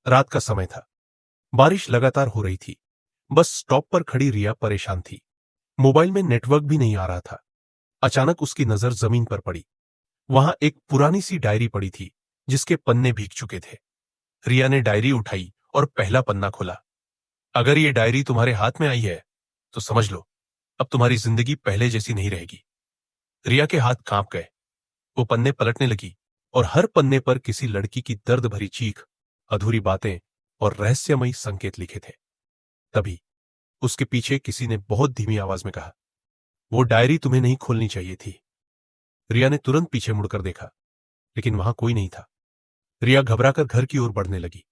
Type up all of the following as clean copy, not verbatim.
रात का समय था। बारिश लगातार हो रही थी। बस स्टॉप पर खड़ी रिया परेशान थी। मोबाइल में नेटवर्क भी नहीं आ रहा था। अचानक उसकी नजर जमीन पर पड़ी। वहां एक पुरानी सी डायरी पड़ी थी जिसके पन्ने भीग चुके थे। रिया ने डायरी उठाई और पहला पन्ना खोला। अगर ये डायरी तुम्हारे हाथ में आई है तो समझ लो, अब तुम्हारी जिंदगी पहले जैसी नहीं रहेगी। रिया के हाथ कांप गए। वो पन्ने पलटने लगी और हर पन्ने पर किसी लड़की की दर्द भरी चीख, अधूरी बातें और रहस्यमयी संकेत लिखे थे। तभी उसके पीछे किसी ने बहुत धीमी आवाज में कहा, वो डायरी तुम्हें नहीं खोलनी चाहिए थी। रिया ने तुरंत पीछे मुड़कर देखा, लेकिन वहां कोई नहीं था। रिया घबराकर घर की ओर बढ़ने लगी।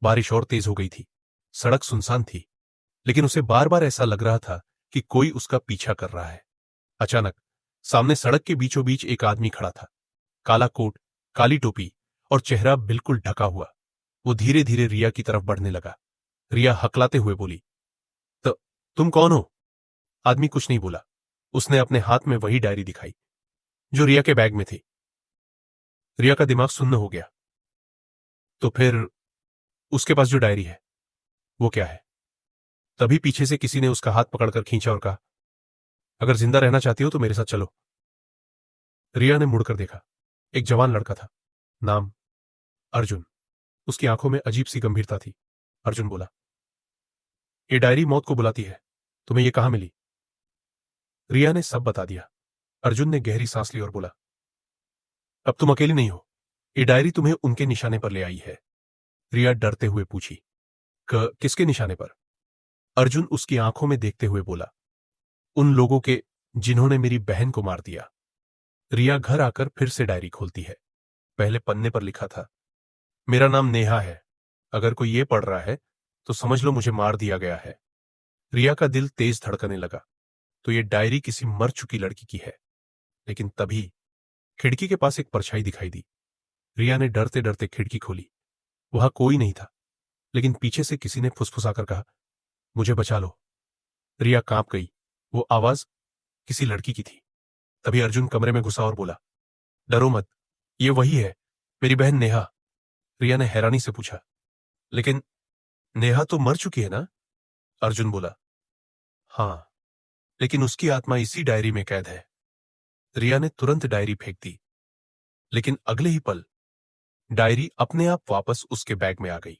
बारिश और तेज हो गई थी। सड़क सुनसान थी, लेकिन उसे बार बार ऐसा लग रहा था कि कोई उसका पीछा कर रहा है। अचानक सामने सड़क के बीचों बीच एक आदमी खड़ा था। काला कोट, काली टोपी और चेहरा बिल्कुल ढका हुआ। वो धीरे धीरे रिया की तरफ बढ़ने लगा। रिया हकलाते हुए बोली, तो तुम कौन हो? आदमी कुछ नहीं बोला। उसने अपने हाथ में वही डायरी दिखाई जो रिया के बैग में थी। रिया का दिमाग सुन्न हो गया। तो फिर उसके पास जो डायरी है वो क्या है? तभी पीछे से किसी ने उसका हाथ पकड़कर खींचा और कहा, अगर जिंदा रहना चाहती हो तो मेरे साथ चलो। रिया ने मुड़कर देखा। एक जवान लड़का था। नाम अर्जुन। उसकी आंखों में अजीब सी गंभीरता थी। अर्जुन बोला, ये डायरी मौत को बुलाती है। तुम्हें ये कहां मिली? रिया ने सब बता दिया। अर्जुन ने गहरी सांस ली और बोला, अब तुम अकेली नहीं हो। ये डायरी तुम्हें उनके निशाने पर ले आई है। रिया डरते हुए पूछी, किसके निशाने पर? अर्जुन उसकी आंखों में देखते हुए बोला, उन लोगों के जिन्होंने मेरी बहन को मार दिया। रिया घर आकर फिर से डायरी खोलती है। पहले पन्ने पर लिखा था, मेरा नाम नेहा है। अगर कोई ये पढ़ रहा है तो समझ लो मुझे मार दिया गया है। रिया का दिल तेज धड़कने लगा। तो ये डायरी किसी मर चुकी लड़की की है। लेकिन तभी खिड़की के पास एक परछाई दिखाई दी। रिया ने डरते डरते खिड़की खोली। वहां कोई नहीं था, लेकिन पीछे से किसी ने फुसफुसाकर कहा, मुझे बचा लो। रिया कांप गई। वो आवाज किसी लड़की की थी। तभी अर्जुन कमरे में घुसा और बोला, डरो मत, ये वही है, मेरी बहन नेहा। रिया ने हैरानी से पूछा, लेकिन नेहा तो मर चुकी है ना? अर्जुन बोला, हां, लेकिन उसकी आत्मा इसी डायरी में कैद है। रिया ने तुरंत डायरी फेंक दी, लेकिन अगले ही पल डायरी अपने आप वापस उसके बैग में आ गई।